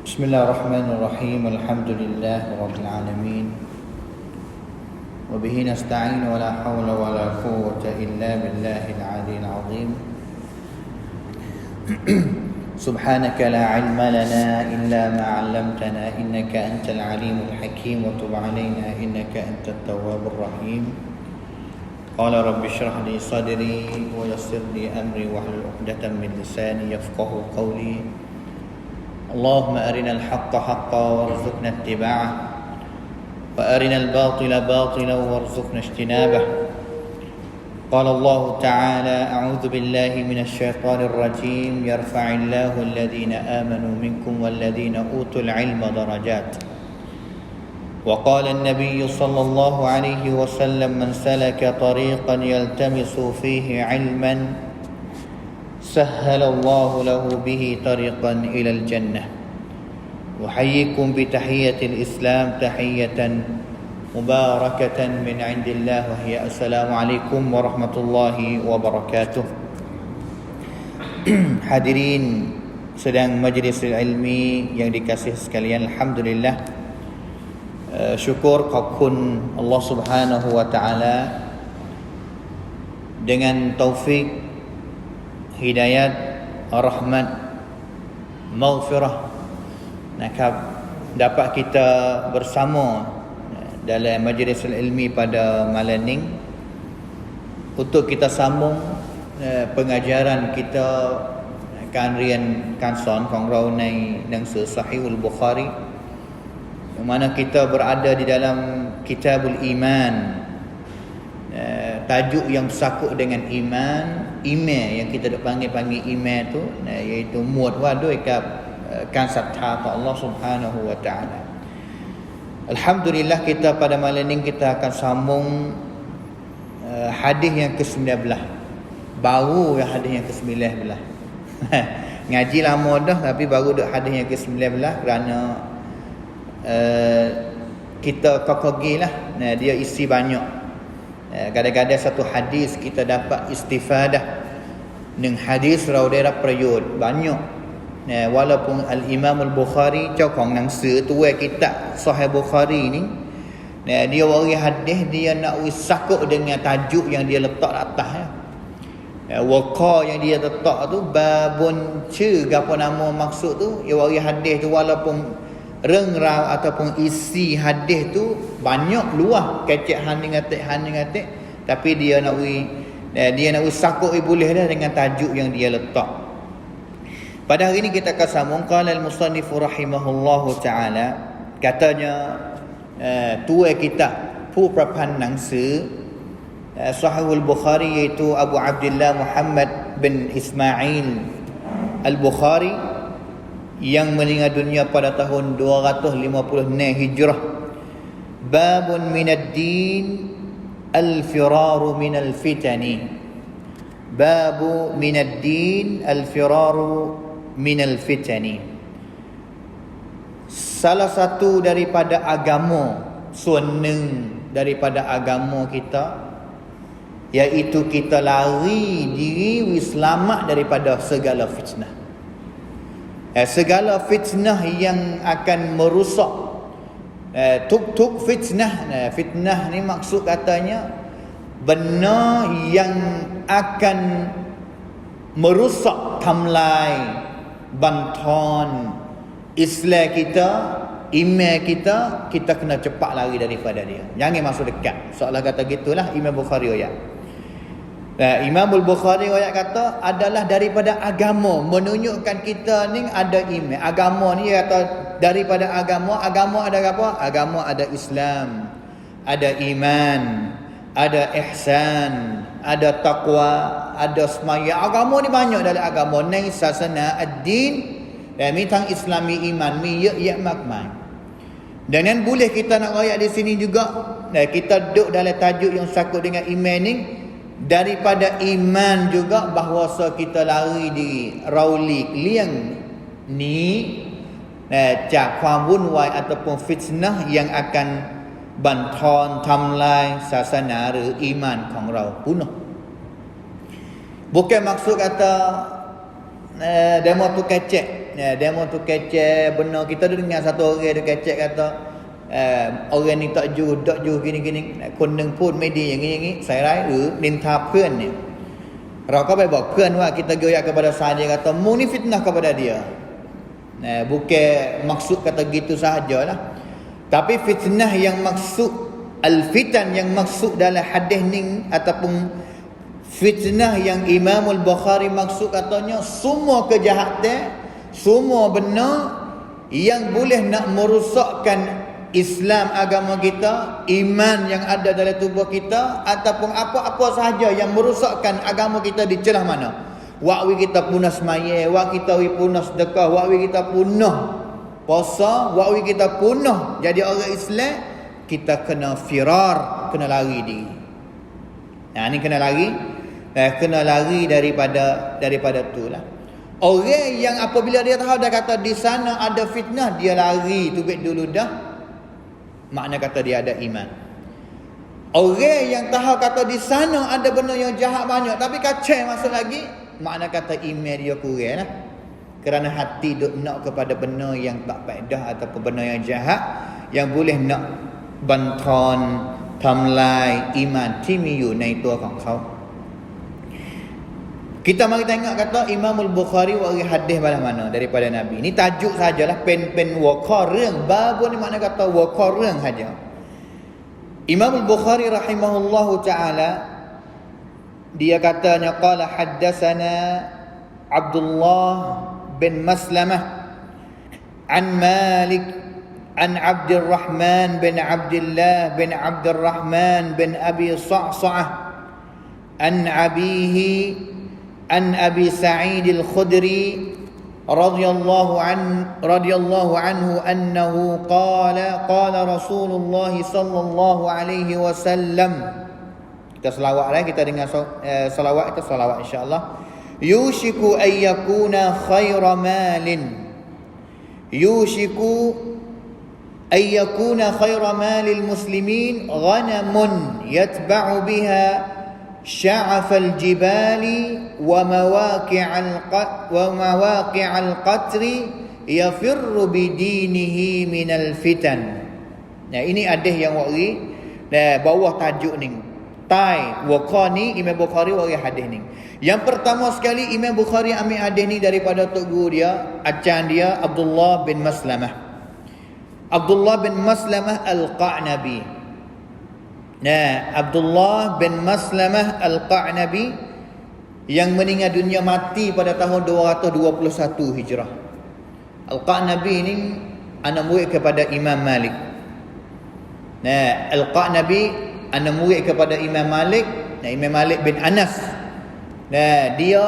بسم الله الرحمن الرحيم الحمد لله رب العالمين وبه نستعين ولا حول ولا قوة إلا بالله العلي العظيم سبحانك لا علم لنا إلا ما علمتنا إنك أنت العليم الحكيم وتب علينا إنك أنت التواب الرحيم قال رب اشرح لي صدري ويسر لي أمري واحلل عقدة من لساني يفقه قولي اللهم أرنا الحق حقا وارزقنا اتباعه وأرنا الباطل باطلا وارزقنا اجتنابه قال الله تعالى أعوذ بالله من الشيطان الرجيم يرفع الله الذين آمنوا منكم والذين أوتوا العلم درجات وقال النبي صلى الله عليه وسلم من سلك طريقا يلتمس فيه علما سهل الله له به طريقا إلى الجنة أحييكم بتحية الإسلام تحية مباركة من عند الله وهي السلام عليكم ورحمة الله وبركاته. Hadirin sedang majlis ilmi yang dikasihi sekalian, alhamdulillah, syukur ขอบคุณ Allah Subhanahu wa taala dengan taufik, hidayat, rahmat, maghfirah, dapat kita bersama dalam majlis ilmi pada malam ini untuk kita sambung pengajaran kita การเรียนการสอนของเราในหนังสือ Sahihul Bukhari, yang mana kita berada di dalam Kitabul Iman, tajuk yang bersangkut dengan iman yang kita dah panggil iman tu, iaitu หมวดว่าด้วยกับการศรัทธาต่อ Allah Subhanahu wa taala. Alhamdulillah, kita pada malam ini kita akan sambung hadis yang ke-19. Baru hadis yang ke-19. Ngaji lama dah tapi baru dah hadis yang ke-19 kerana kita kokogilah, dia isi banyak. Kadang-kadang satu hadis kita dapat istifadah dengan hadis rau daerah perayod banyak. Walaupun Al-Imam Al-Bukhari cakap nang setua kitab Sahih Bukhari ni, dia wari hadis dia nak sakut dengan tajuk yang dia letak atas ya. Waqa yang dia letak tu babun ce gapo nama maksud tu, dia wari hadis tu walaupun rengrau ataupun isi hadis tu banyak luah kecek haning-atik tapi dia nak sakut boleh dah dengan tajuk yang dia letak. Pada hari ini kita akan sambung. Qala al-musannif rahimahullahu taala, katanya tua kitabผู้ประพันธ์หนังสือ Sahihul Bukhari, iaitu Abu Abdullah Muhammad bin Ismail Al-Bukhari, yang meninggal dunia pada tahun 256 Hijrah. Babun minad din al-firaru minal fitani. Babu minad din al-firaru minal fitani. Salah satu daripada agama, sunnah daripada agama kita, iaitu kita lari diri selamat daripada segala fitnah. Segala fitnah yang akan merusak, tuk fitnah. Fitnah ni maksud katanya benda yang akan merusak, tamlai, banton Islam kita, iman kita kena cepat lari daripada dia. Jangan masuk dekat. Seolah kata gitulah Imam Bukhari ayat. Imam Al-Bukhari ayat kata adalah daripada agama, menunjukkan kita ni ada iman. Agama ni kata daripada agama ada apa? Agama ada Islam, ada iman, ada ihsan, ada taqwa, ada semaya. Agama ni banyak dalam agama. Nai sasana ad-din, mitang islami iman mi ya makmai. Dan boleh kita nak ayat di sini juga, kita duduk dalam tajuk yang sakut dengan iman ni. Daripada iman juga bahawa kita lari diri rauli liang niจากความวุ่นวายataupun fitnah yang akan bantonทำลาย ศาสนา หรือ iman ของเรา punah. Bukan maksud kata demo tu kecek demo tu kecek benar. Kita dengar satu orang tu kecek kata orang ni tak ju giniคนหนึ่ง พูดไม่ดีอย่างนี้ใส่ร้ายหรือนินทาเพื่อนเนี่ยเราก็ไปบอกเพื่อนว่าkita goyak kepada saya kata mu ni fitnah kepada dia. Bukan maksud kata gitu sahajalah. Tapi fitnah yang maksud al-fitan yang maksud dalam hadis ni ataupun fitnah yang Imam Al-Bukhari maksud katanya semua kejahatan, semua benar yang boleh nak merosakkan Islam agama kita, iman yang ada dalam tubuh kita ataupun apa-apa sahaja yang merosakkan agama kita di celah mana. Waktu kita punah semaya, waktu kita punah sedekah, waktu kita punah puasa, waktu kita punah jadi orang Islam, kita kena firar, kena lari diri. Ini kena lari daripada tu lah. Orang yang apabila dia tahu dah kata di sana ada fitnah, dia lari tubik dulu dah, makna kata dia ada iman. Orang yang tahu kata di sana ada benda yang jahat banyak tapi kacau masuk lagi, makna kata iman dia kurang lah. Kerana hati duk nak kepada benda yang tak faedah ataupun benda yang jahat yang boleh nak banton, ทำลายอีหม่านที่มีอยู่ในตัวของเขา Kita mari tengok kata Imam Al-Bukhari wari hadis mana daripada Nabi. Ini tajuk sajalah pen wakar รื่อง bab ni makna kata wakar รื่องsaja. Imam Al-Bukhari rahimahullahu taala dia katanya qala haddatsana Abdullah bin Maslamah an Malik an Abdurrahman bin Abdullah bin Abdurrahman bin Abi Sa'sa'ah an abihi an Abi Sa'id al-Khudri radhiyallahu anhu annahu qala Rasulullah sallallahu alaihi wasallam. Kita selawat kita dengar selawat kita selawat insyaallah. Yushiku ay yakuna khayra malin, yushiku ay yakuna khayra malil muslimin ghanamun yatba'u biha شعف الجبال ومواقع القطر يفر بدينه من الفتن. Nah, ini hadis yang wari bawah tajuk ni. Tai wakar ni Imam Bukhari wari hadis ni. Yang pertama sekali Imam Bukhari ambil hadis ni daripada tok guru dia, acan dia Abdullah bin Maslamah. Abdullah bin Maslamah Al-Qa'nabi. Abdullah bin Maslamah Al-Qa'nabi yang meninggal dunia mati pada tahun 221 Hijrah. Al-Qa'nabi ini anak murid kepada Imam Malik. Al-Qa'nabi anak murid kepada Imam Malik. Imam Malik bin Anas. Dia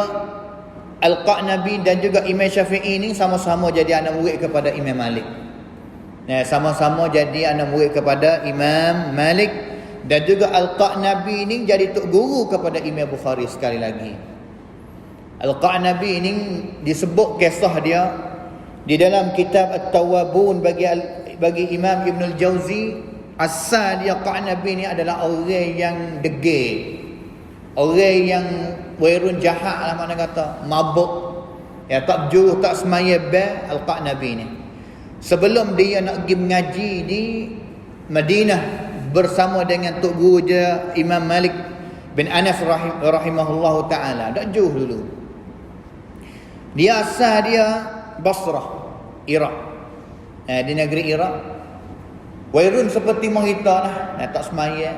Al-Qa'nabi dan juga Imam Syafi'i ini sama-sama jadi anak murid kepada Imam Malik. Sama-sama jadi anak murid kepada Imam Malik. Dan juga Al-Qa'nabi ini jadi tok guru kepada Imam Bukhari sekali lagi. Al-Qa'nabi ini disebut kisah dia di dalam kitab At-Tawwabun bagi Imam Ibn Al-Jawzi. Asal dia Qa'nabi ini adalah orang yang degil, orang yang wairun jahat lah mana kata, mabuk, ya tak jujur, tak semaya ba. Al-Qa'nabi ini sebelum dia nak pergi mengaji di Madinah bersama dengan tok guru dia Imam Malik bin Anas rahimahullahu taala, dak jauh dulu. Dia asal dia Basrah, Iraq. Di negeri Iraq. Wairun seperti mohita lah, tak semaya,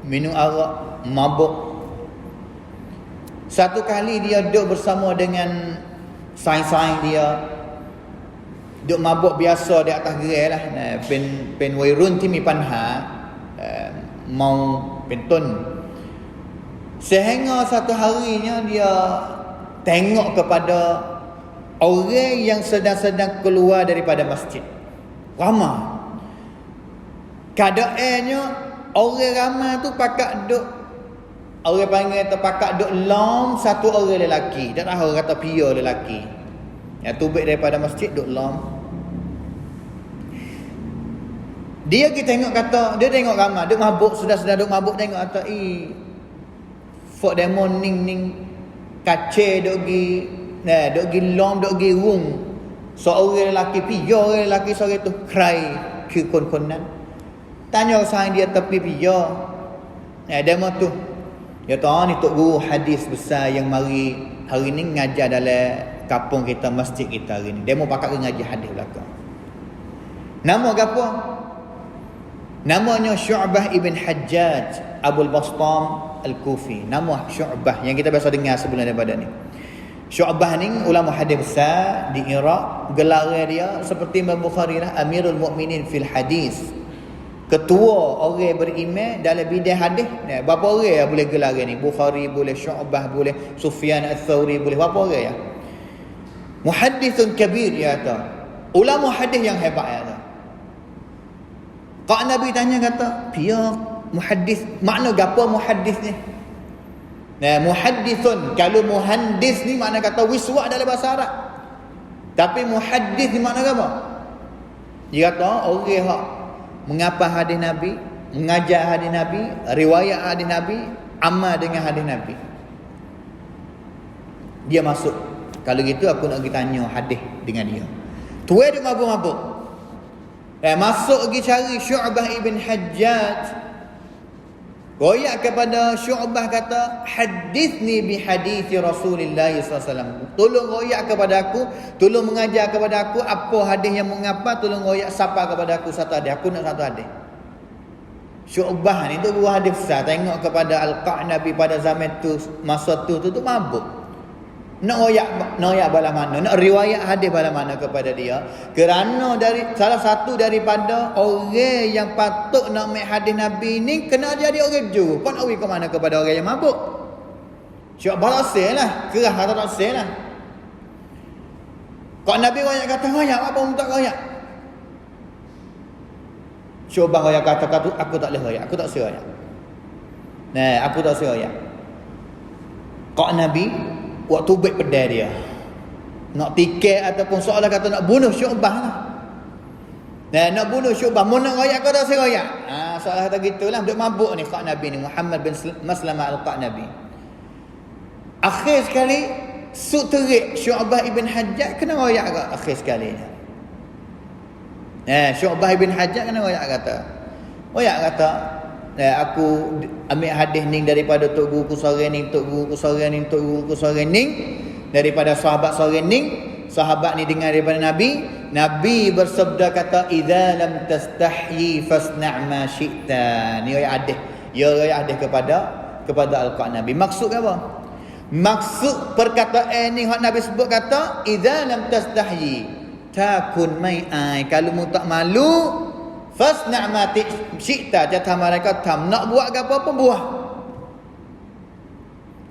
minum arak, mabuk. Satu kali dia duduk bersama dengan saing-saing dia, duduk mabuk biasa di atas gerai lah. Pen wairun timi panha mau pentun. Sehingga satu harinya dia tengok kepada orang yang sedang keluar daripada masjid. Ramai. Keadaannya orang ramai tu pakak duk, orang panggil tu pakak duk lom satu orang lelaki. Tak tahu kata pia lelaki. Yang tubik daripada masjid duk lom. Dia kita tengok kata, dia tengok ramai duk mabuk, sudah duk mabuk, tengok kata fok demon ning kace duk gi lom duk gi rung Seorang lelaki piya, orang lelaki sore tu cry ke kon-konan. Tanya orang dia tepi piya. Demo tu. Dia tahu ni tok guru hadis besar yang mari hari ni ngajar dalam kampung kita, masjid kita hari ni. Demo pakat ngaji hadis belakang. Nama apa? Namanya Syu'bah ibn Hajjaj Abul Bastam Al-Kufi. Nama Syu'bah yang kita biasa dengar sebelum daripada ni. Syu'bah ni ulama hadis besar di Iraq. Gelar dia seperti Imam Bukhari lah, Amirul Mukminin fil Hadis. Ketua orang beriman dalam bidang hadis. Berapa orang yang boleh gelar ni? Bukhari boleh, Syu'bah boleh, Sufyan Ats-Tsauri boleh. Berapa orang ya? Muhaddithun kabir ya ta. Ulama hadis yang hebat ya ta. Kak Nabi tanya kata, "Pia muhaddis, makna gapo muhaddis ni?" Muhaddithun, kalau muhandis ni makna kata wiswa dalam bahasa Arab. Tapi muhaddis ni makna apa? Dia kata orang hak mengapa hadis Nabi, mengajar hadis Nabi, riwayat hadis Nabi, amal dengan hadis Nabi. Dia masuk. Kalau gitu aku nak pergi tanya hadis dengan dia. Tuai dia mabuk-mabuk. Masuk pergi cari Syu'bah ibn Hajjaj. Goyak kepada Syu'bah kata, hadithni bihadithi Rasulullah SAW. Tolong goyak kepada aku, tolong mengajar kepada aku apa hadis yang mengapa, tolong goyak sapa kepada aku satu hadis. Aku nak satu hadis. Syu'bah ni tu guru hadis besar. Tengok kepada Al-Qa'nabi pada zaman tu, masa tu mabuk. Nak royak bala mana, nak riwayat hadis bala mana kepada dia, kerana dari salah satu daripada orang yang patut nak ambil hadis Nabi ni kena jadi orang jujur. Pun awi ke mana kepada orang yang mabuk. Syu'bah tak lah, kerah kata tak lah. Kok Nabi royak kata royak, apa pun tak royak. Syu'bah royak kata aku tak boleh royak, aku tak royak. Aku tak royak. Kok Nabi waktu baik pedai dia nak tiket ataupun seolah kata nak bunuh Syu'bah lah. Nak bunuh Syu'bah, mau nak royak kau tak royak. Seolah kata gitulah, duk mabuk ni Qaq Nabi ni, Muhammad bin Maslamah Al-Qa'nabi. Akhir sekali suk terik Syu'bah ibn Hajjaj kena royak ke akhir sekali ni. Syu'bah ibn Hajjaj kena royak kata. Aku ambil hadis ni daripada tok guruku sore ni, tok guruku sore ni, tok guruku sore ni, daripada sahabat sore ni. Sahabat ni dengar daripada Nabi. Nabi bersabda kata, "Idza lam tastahyi fasna' ma syi'ta." Ni ayat hadis. Ya ayat hadis kepada Al-Qa'nabi. Maksud apa? Maksud perkataan ni hak Nabi sebut kata, "Idza lam tastahyi takun mai'ai." Kalau mu tak malu, fasna' ma syi'ta, jatah mereka tam nak buat apa pun buat.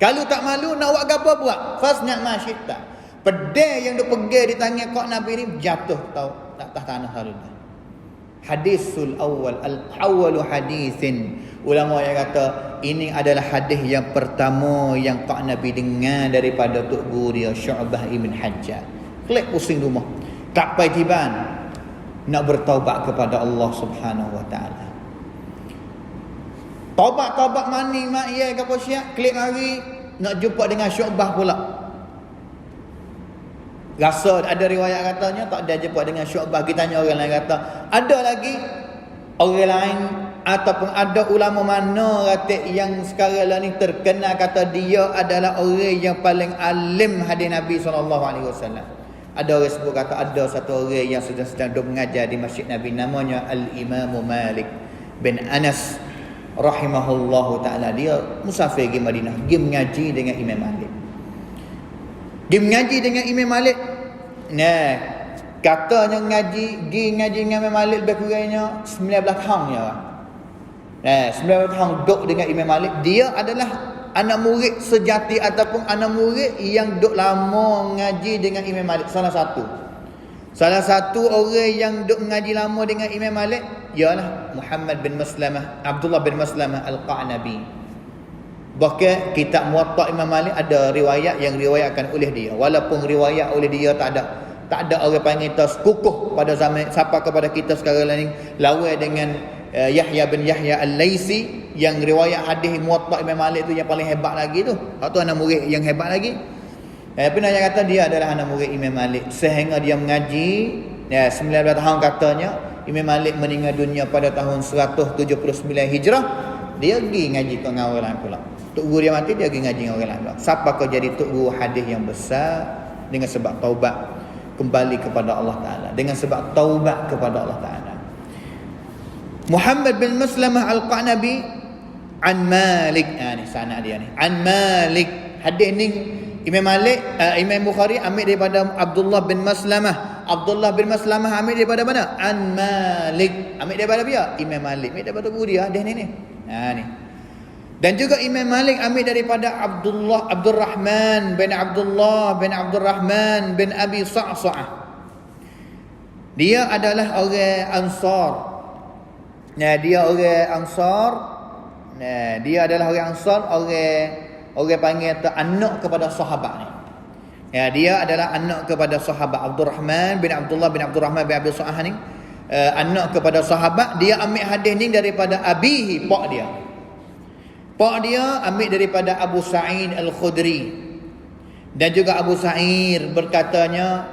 Kalau tak malu nak buat apa buat. Fasna' ma syi'ta. Pedai yang dia pegang di tangan Qaq Nabi ni jatuh tahu atas tanah haludah. Hadisul awal, al-awwalu hadisin. Ulama yang kata ini adalah hadis yang pertama yang Qaq Nabi dengar daripada tok guru dia Syu'bah ibn Hajjaj. Klik pusing rumah. Tak pai tiban nak bertaubat kepada Allah Subhanahu wa taala. Taubat mani mak ye ke apa siap, klik hari nak jumpa dengan Syu'bah pula. Rasa ada riwayat katanya tak ada jumpa dengan Syu'bah. Kita tanya orang lain kata, ada lagi orang lain ataupun ada ulama mana kata yang sekarang lah ni terkenal kata dia adalah orang yang paling alim hadis Nabi SAW. Ada orang sebut kata ada satu orang yang sedang mengajar di masjid Nabi, namanya Al-Imam Malik bin Anas rahimahullahu ta'ala. Dia musafir pergi Madinah, pergi mengaji dengan Imam Malik. Dia mengaji dengan Imam Malik. Katanya pergi ngaji dengan Imam Malik lebih kurangnya 19 tahun ya. 19 tahun duduk dengan Imam Malik. Dia adalah anak murid sejati ataupun anak murid yang duduk lama mengaji dengan Imam Malik. Salah satu orang yang duduk mengaji lama dengan Imam Malik ialah Muhammad bin Maslamah, Abdullah bin Maslamah Al-Qa'nabi. Bahkan kitab Muwatta Imam Malik ada riwayat yang riwayatkan oleh dia. Walaupun riwayat oleh dia tak ada orang panggil kukuh pada zaman siapa kepada kita sekarang ni lawan dengan Yahya bin Yahya Al-Laisi yang riwayat hadis Muwatta Imam Malik tu yang paling hebat lagi tu. Atau anak murid yang hebat lagi. Tapi Nabi kata dia adalah anak murid Imam Malik sehingga dia mengaji 19 tahun katanya. Imam Malik meninggal dunia pada tahun 179 Hijrah. Dia pergi ngaji ke dengan orang lain pula. Tok guru dia mati, dia pergi ngaji dengan orang lain pula. Siapa kau jadi tok guru hadis yang besar dengan sebab taubat kembali kepada Allah Ta'ala, dengan sebab taubat kepada Allah Ta'ala. Muhammad bin Maslamah Al-Qanabi an Malik. Ni sanad dia ni. An Malik. Hadis ni Imam Malik, Imam Bukhari ambil daripada Abdullah bin Maslamah. Abdullah bin Maslamah ambil daripada mana? An Malik. Ambil daripada dia? Imam Malik. Ambil daripada guru dia. Hadis ni. Ni. Dan juga Imam Malik ambil daripada Abdurrahman bin Abdullah bin Abdurrahman bin Abi Sa'sa'ah. Dia adalah orang Ansar. Dia orang Ansar. Dia adalah orang Ansar, orang panggil anak kepada sahabat ni. Dia adalah anak kepada sahabat Abdurrahman bin Abdullah bin Abdurrahman bin Abi Sa'sa'ah ni. Anak kepada sahabat. Dia ambil hadis ni daripada abihi, pak dia. Pak dia ambil daripada Abu Sa'id Al-Khudri. Dan juga Abu Sa'id berkatanya,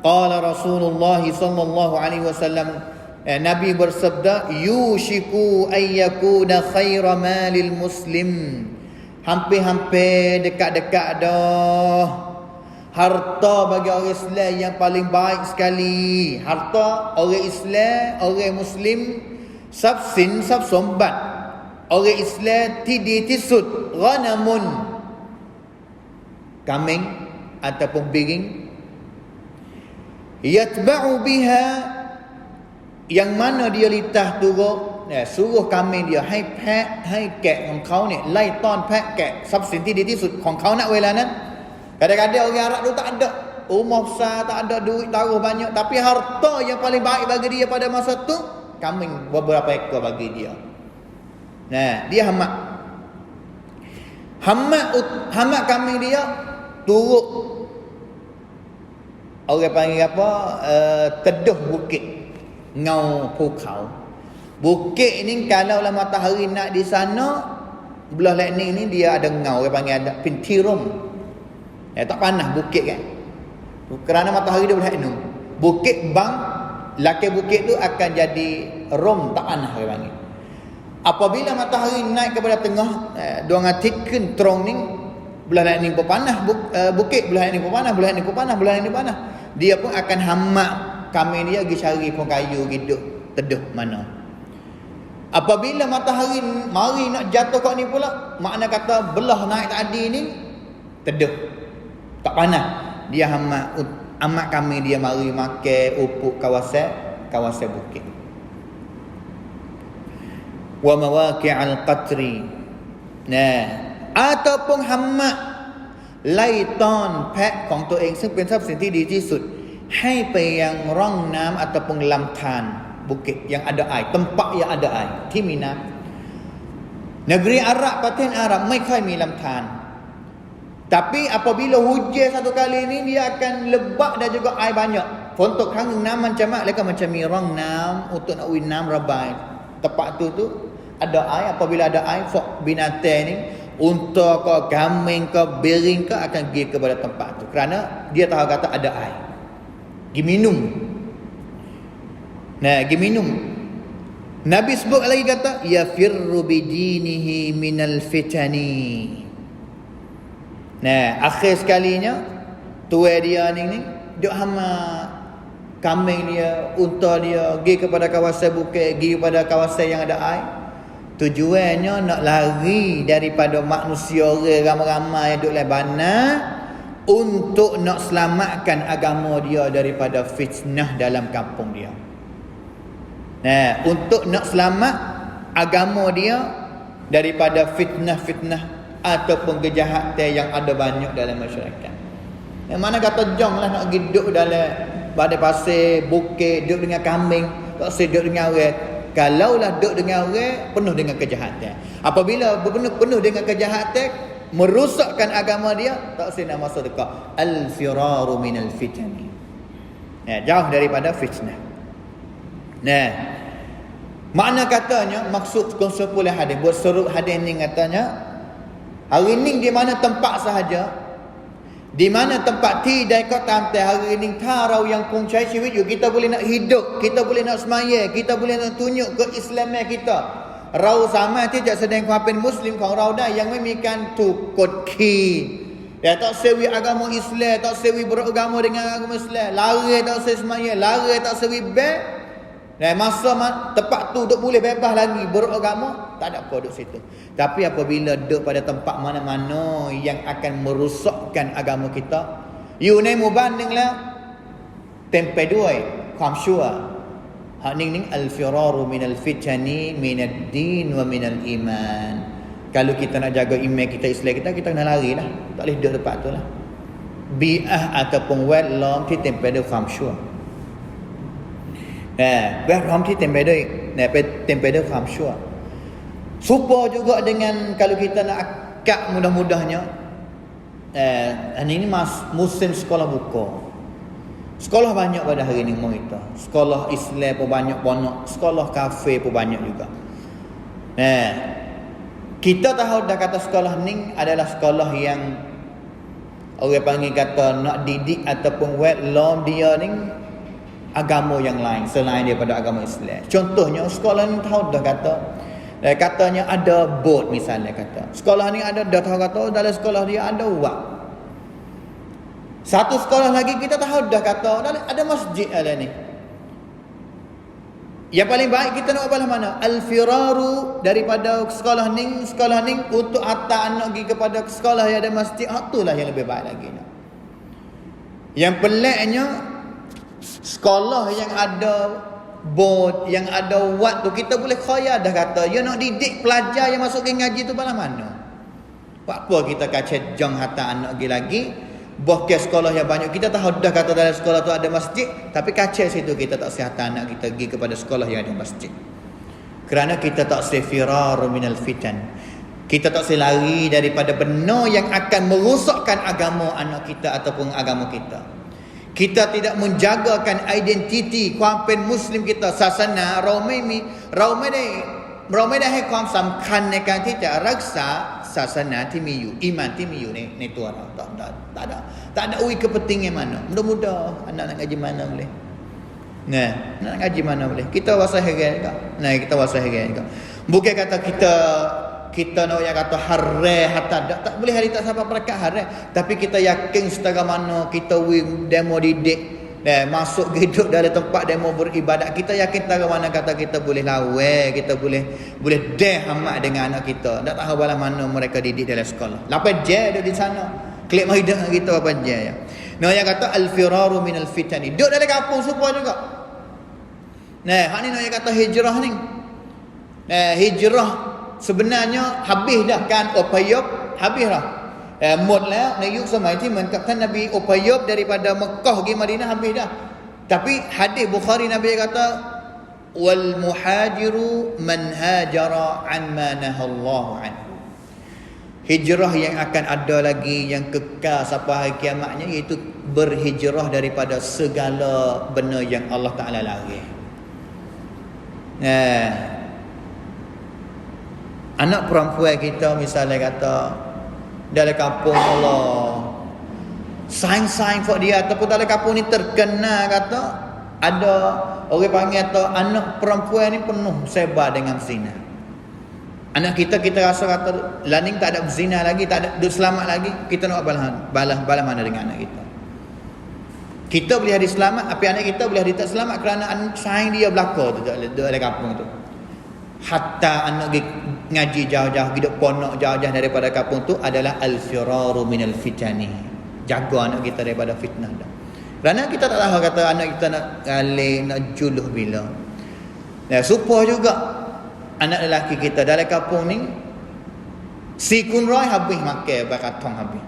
qala Rasulullah sallallahu alaihi wasallam, Nabi bersabda, yushiku ayyakuna khaira malil muslim. Hampir-hampir dekat-dekat dah harta bagi orang Islam yang paling baik sekali. Harta orang Islam, orang Muslim, sabsin sabsombat. Orang Islam tidi tisut ghanamun, kambing ataupun biring, yatba'u biha, yang mana dia litah turut, suruh kambing dia, hai pak hai kekของเขาเนี่ยไล่ต้อนแพะแกะทรัพย์สินที่ดีที่สุดของเขาณเวลานั้น. Kadang-kadang orang Arab tu tak ada rumah besar, tak ada duit taruh banyak, tapi harta yang paling baik bagi dia pada masa tu kambing beberapa ekor bagi dia. Dia hamak kambing dia turut, orang panggil apa, teduh bukit, ngau pukau. Bukit ni kalau lah matahari nak di sana, belah lain ni dia ada ngau, orang panggil ada pintirum. Tak panas bukit kan, kerana matahari dia belah ni. Bukit bang, laki bukit tu akan jadi rom, tak panas orang panggil. Apabila matahari naik kepada tengah, dua ngatikan terong ni, belah lain ni pun panas, bukit belah lain ni pun panas, belah lain ni pun panas, belah lain ni panas. Dia pun akan hamak kambing dia pergi cari pun kayu hidup teduh mana. Apabila matahari mari nak jatuh kat ni pula, makna kata belah naik tadi ni teduh, tak panas. Dia hamak kambing dia mari makan upuk kawasan bukit. Wa mawaqi'al qatri. Ataupun hamak laiton pek ของตัวเองซึ่งเป็นทรัพย์สินที่ดีที่สุดให้ไปยังร่องน้ำ ataupun ลำธาร bukit yang ada air, tempat yang ada air, ที่มีน้ำ. Negeri Arab, ประเทศอาหรับไม่ค่อยมีลำธาร tapi apabila hujan satu kali ni dia akan lebak dan juga air banyak. Phon tok kรั้งนึงน้ำมันจะมากแล้วก็มันจะมีร่องน้ำ untuk nak uinน้ำระบาย. Tempat tu ada air. Apabila ada air, fok binatang ni, unta ke kambing ke bering ke akan pergi kepada tempat tu kerana dia tahu kata ada air. Pergi minum. Pergi minum. Nabi sebut lagi kata, yafirru bidinihi minal fitani. Akhir sekalinya tuai dia ni duk hama kambing dia, unta dia pergi kepada kawasan bukit, pergi kepada kawasan yang ada air. Tujuannya nak lari daripada manusia orang ramai-ramai yang duduk lebana, untuk nak selamatkan agama dia daripada fitnah dalam kampung dia. Untuk nak selamat agama dia daripada fitnah-fitnah ataupun kejahatan yang ada banyak dalam masyarakat. Yang mana kata jong lah nak pergi duduk dalam badai pasir, bukit, duduk dengan kambing, tak usah duduk dengan orang. Kalaulah duduk dengan orang, penuh dengan kejahatan. Apabila penuh dengan kejahatan, merosakkan agama dia, tak usah nak masuk dekat al-firaru minal fitani. Jauh daripada fitnah. Makna katanya, maksud konsulpulih hadis, buat surut hadis ni katanya, hari ni di mana tempat sahaja, Di mana tempat tidak kau tamtai hari ini tarau yang kong caiชีวิต อยู่ kita boleh nak hidup, kita boleh nak semaya, kita boleh nak tunjuk keislaman kita. เราสามารถที่จะแสดงความเป็นมุสลิมของเราได้ยังไม่มีการถูกกดขี่แต่tak sewi agama Islam, tak sewi beragama dengan agama Islam, lari tak sewi semaya, lari tak sewi bel. Dan masa tempat tu duk boleh bebas lagi beragama, tak ada apa duk situ. Tapi apabila duk pada tempat mana-mana yang akan merosakkan agama kita, you ni mubandinglah tempe dua ความชั่ว hak ning al-firaru minal fitani minad din wa minal iman. Kalau kita nak jaga iman kita, Islam kita, kita kena lari lah, tak boleh duduk tempat tu lah. Bi'ah ataupun แวดล้อมที่เต็มไปด้วยความชั่ว แวดล้อมที่เต็มไปด้วยเต็มไปด้วยความชั่ว Supa juga dengan kalau kita nak akad mudah-mudahnya, ini musim sekolah buka. Sekolah banyak pada hari ini kita. Sekolah Islam pun banyak banyak, sekolah kafe pun banyak juga. Kita tahu dah kata sekolah ni adalah sekolah yang orang panggil kata nak didik ataupun wetlaw dia ni agama yang lain selain daripada agama Islam. Contohnya sekolah ni tahu dah kata katanya ada board misalnya kata. Sekolah ni ada dah tahu kata dalam sekolah dia ada wak. Satu sekolah lagi kita tahu dah kata ada masjid ada ni. Yang paling baik kita nak belah mana? Al-firaru daripada sekolah ni untuk hantar anak pergi kepada sekolah yang ada masjid, itulah yang lebih baik lagi. Yang peliknya sekolah yang ada board, yang ada wad tu kita boleh khayal dah kata you nak didik pelajar yang masuk ke ngaji tu belah mana? Apa kita kacau jang hantar anak pergi lagi? Bahkan sekolah yang banyak kita tahu dah kata dalam sekolah tu ada masjid, tapi kacau situ kita tak sihat anak kita pergi kepada sekolah yang ada masjid. Kerana kita tak sefirar minal fitan. Kita tak selari daripada benda yang akan merosakkan agama anak kita ataupun agama kita. Kita tidak menjagakan identiti ความเป็นมุสลิม kita ศาสนาเราไม่ได้ให้ความสำคัญในการที่จะรักษาศาสนาที่มีอยู่อีหม่านที่มีอยู่ในตัวเราtak ada kepentingan mana. Mudah-mudah anak nak ngaji mana boleh. Nak ngaji mana boleh. Kita wasa heran juga. Kita wasa heran juga. Bukan kata kita nak yang kata haram hatta tak boleh hari tak sampai perekat haram, tapi kita yakin setara mana kita demo didik masuk hidup dalam tempat demo beribadat, kita yakin setara mana kata kita boleh lawan, kita boleh amat dengan anak kita. Tak tahu bala mana mereka didik dalam sekolah. Lapan je ada di sana. Klik mai dak kita apa je ya. Nah yang kata al-firaru minal fitani. Duduk dalam kampung supaya juga. Hak ni yang kata hijrah ni. Hijrah sebenarnya habis dah kan Upayyub, habis dah. Mud lahในยุคสมัยที่เหมือนกับท่านนบีอุปยพ daripada Mekah ke Madinah habis dah. Tapi hadis Bukhari Nabi kata wal muhajiru man hajara an ma nahallahu anhu. Hijrah yang akan ada lagi yang kekal sampai hari kiamatnya iaitu berhijrah daripada segala benda yang Allah Taala larang. Anak perempuan kita misalnya kata dalam kampung Allah saing-saing buat dia ataupun dalam kampung ni terkenal kata ada orang panggil atau anak perempuan ni penuh sebar dengan zina. Anak kita rasa kata laning tak ada berzina lagi, tak ada selamat lagi, kita nak balas mana dengan anak kita. Kita boleh ada selamat, tapi anak kita boleh ada tak selamat kerana saing dia belaka tu dalam kampung tu. Hatta anak ngaji jauh-jauh, hidup ponok jauh-jauh daripada kampung tu adalah al-firaru minal fitani. Jaga anak kita daripada fitnah dah. Kerana kita tak tahu kata anak kita nak galih, nak juluh bila. Supaya juga anak lelaki kita dalam kampung ni si kunrai habis makan bakatong habis.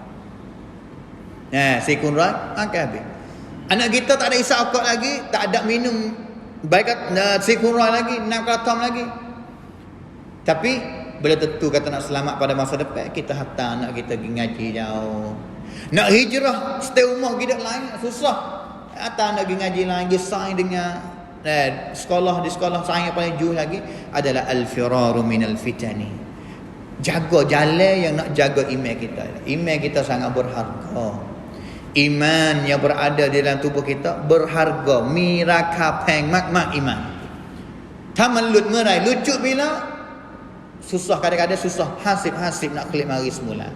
Si kunrai makan habis. Anak kita tak ada isap akak lagi, tak ada minum baik si kunrai lagi, nak katong lagi. Tapi bila tentu kata nak selamat pada masa depan, kita hantar anak kita pergi ngaji jauh. Nak hijrah stay rumah kita lain susah. Hantar anak pergi ngaji lain, pergi saing dengan sekolah di sekolah saing yang paling jauh lagi adalah al-firaru minal fitani. Jaga jalan yang nak jaga iman kita. Iman kita sangat berharga. Iman yang berada di dalam tubuh kita berharga, miraka peng mak iman. ถ้ามันหลุดเมื่อไหร่ lucut bila susah, kadang-kadang susah hasib nak klik mari semula.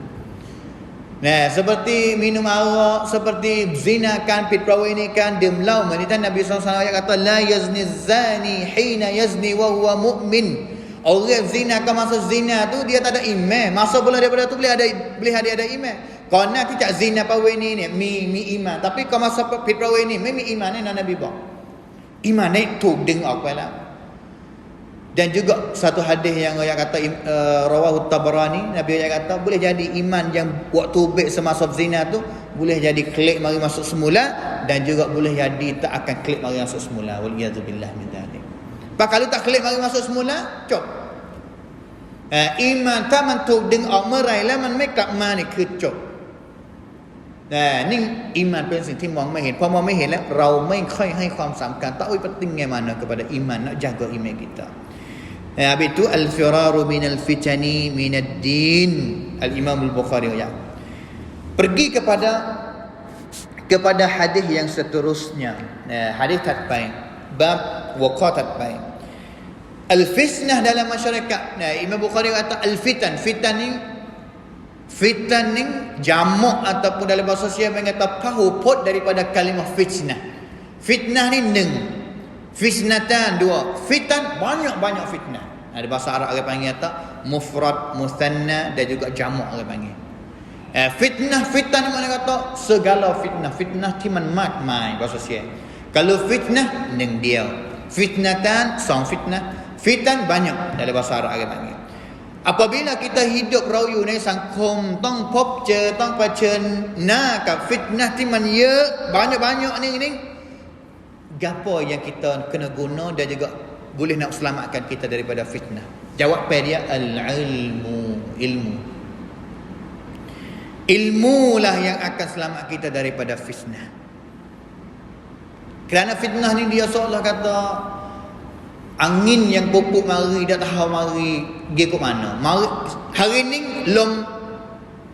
Nah, seperti minum arak, seperti zinakan, pitrawinikan, demlau. Menita Nabi SAW kata la yazni zani hina yazni wa huwa mu'min. Orang zina kan masa zina tu dia tak ada iman. Masa bulan daripada tu boleh dia ada iman. Kau nak tidak zina pawini ni mi iman. Tapi kau masa pitrawini mi iman ni Nabi bawa. Iman ni tu dengar apa lah. Dan juga satu hadis yang kata rawahu Tabarani, Nabi yang kata boleh jadi iman yang waktu baik semasa zina tu boleh jadi klik mari masuk semula, dan juga boleh jadi tak akan klik mari masuk semula. Waliyadzubillah min dzalik. Pak kalau tak klik mari masuk semula, cop. Iman ta man tu dengออกเมื่อไหร่แล้วมันไม่กลับมานี่คือจบนี่imanเป็นสิ่งที่มองไม่เห็นพอมองไม่เห็นแล้วเราไม่ค่อยให้ความสำคัญtak pentingnya mana kepada iman, nak jaga iman kita. Habis itu al-firaru minal fitani minad din. Al-Imam Al-Bukhari ya. Pergi kepada hadis yang seterusnya. Hadis tatpai bab waqa tatpai. Al-fitnah dalam masyarakat. Imam Bukhari kata al-fitan. Fitan ni jamak ataupun dalam bahasa Sia mengata pahuput daripada kalimah fitnah. Fitnah ni fitnatan dua. Fitan banyak fitnah. Ada bahasa Arab orang panggil kata mufrad, musanna dan juga jamak orang panggil. Fitan mana kata segala fitnah. Fitnah ti man mat mai bahasa Sia. Kalau fitnah neng dia. Fitnatan song fitnah. Fitan banyak dalam bahasa Arab orang panggil. Apabila kita hidup rayaในสังคมต้องพบเจอต้องเผชิญหน้ากับฟิตนะห์ที่มันเยอะ banyak ni gapo yang kita kena guna dan juga boleh nak selamatkan kita daripada fitnah. Jawapan dia ilmu lah yang akan selamat kita daripada fitnah. Kerana fitnah ni dia seolah kata angin yang pupuk mari dah tahu mari pergi ke mana. Mari hari ni lom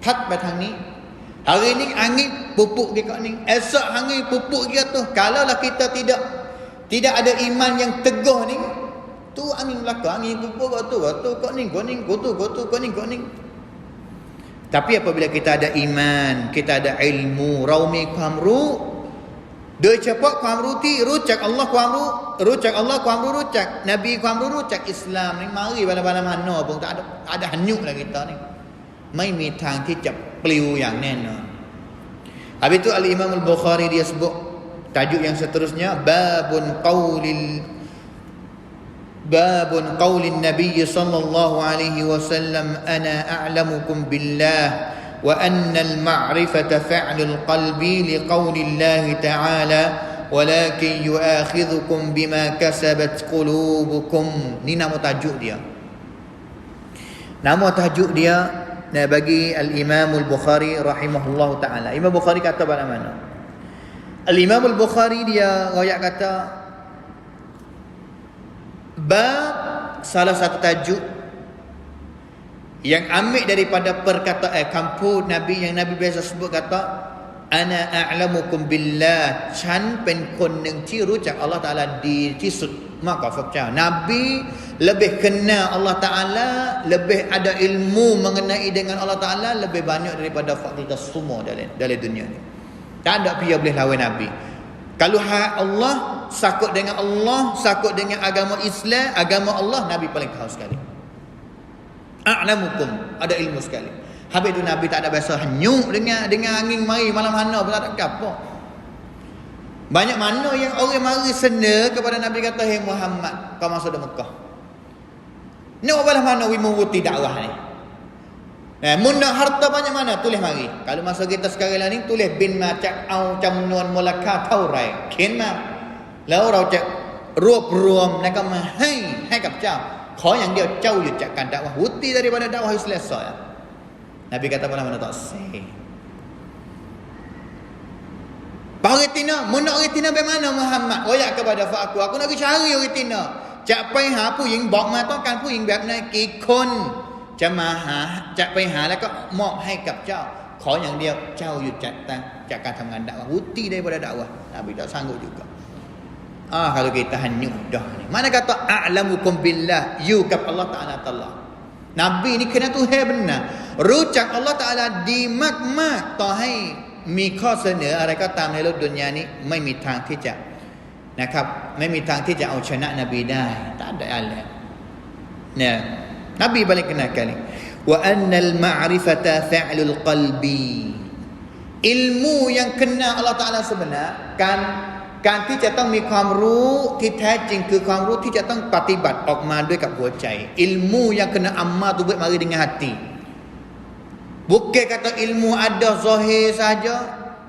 patไปทางนี้ hari ni angin pupuk pergi kat ni, esok angin pupuk pergi tu. Kalaulah kita tidak ada iman yang teguh ni, tu angin belaka, angin pupuk kat ni, kat ni. Tapi apabila kita ada iman, kita ada ilmu, raumi ความรู้ โดยเฉพาะความรู้ที่รู้จักอัลลอฮ์ความรู้รู้จักนบีความรู้จักอิสลามนี่ mari bala-bala mana pun tak ada hanyut lah kita ni. ไม่มีทางที่จะปลิวอย่างแน่นอน Habis itu Al-Imam Al-Bukhari dia sebut tajuk yang seterusnya babun qaulin Nabi sallallahu alaihi wasallam ana a'lamukum billah wa anna al-ma'rifata fa'lul qalbi liqaulillahi ta'ala walakin yu'akhidhukum bima kasabat qulubukum. Ni nama tajuk dia. Bagi Al-Imam Al-Bukhari rahimahullahu ta'ala. Imam Bukhari kata pada mana? Al-Imam Al-Bukhari dia royak kata bab salah satu tajuk yang ambil daripada perkataan kampung Nabi yang Nabi biasa sebut kata ana a'lamukum billah ฉันเป็นคนหนึ่งที่รู้จักอัลเลาะห์ตะอาลาดีที่สุดมากกว่าพวกเจ้า Nabi lebih kenal Allah Ta'ala, lebih ada ilmu mengenai dengan Allah Ta'ala lebih banyak daripada kita semua dalam dunia ni. Tak ada pihak boleh lawan Nabi. Kalau Allah sakut dengan Allah, sakut dengan agama Islam, agama Allah, Nabi paling tahu sekali. A'lamukum, ada ilmu sekali. Habis tu Nabi tak ada biasa hanyut dengan angin mari malam hana pun tak ada apa. Banyak mana yang orang mari sena kepada Nabi kata, "Hai Muhammad, kau masuk dalam Mekah." Ni belah mana wimuti dakwah ni? Mun nak harta banyak mana tulis mari. Kalau masa kita sekarang ni tulis bin ma cha au jำนวนมูลค่าเท่าไหร่เขียนมาแล้วเราจะรวบรวมแล้วก็มาให้กับเจ้า ขออย่างเดียวเจ้าหยุดจากการdakwah วุฒิ daripada dakwah selesai. Nabi kata mana tak sah. Paritina, mun nak ritina bagaimana Muhammad? Royak kepada aku nak pergi cari ritina. จะไปหาผู้หญิงบอกมาต้องการผู้หญิงแบบไหนกี่คนจะมาหาจะไปหาแล้วก็มอบให้กับเจ้าขออย่างเดียวเจ้าหยุดจาก cakap dengan dakwah, huti daripada dakwah. Nabi tak sanggup juga. Kalau kita hanyut dah ni. Mana kata a'lamukum billah, you kap Allah Ta'ala. Nabi ni kena Tuhan benar. Rucak Allah Ta'ala di mak-mak tahaiมีข้อเสนออะไรก็ตามในโลกดุนยานี้ไม่มีทางที่จะนะครับไม่มีทางที่จะเอาชนะนบีได้tak ada alat. Nah, Nabi balik kenalkan ni. Wa annal ma'rifata fa'lul qalbi. Ilmu yang kena Allah Ta'ala sebenarการที่จะต้องมีความรู้ที่แท้จริงคือความรู้ที่จะต้องปฏิบัติออกมาด้วยกับหัวใจ ilmu yang kena amal tu buat mari dengan hati. Bukan kata ilmu ada zahir saja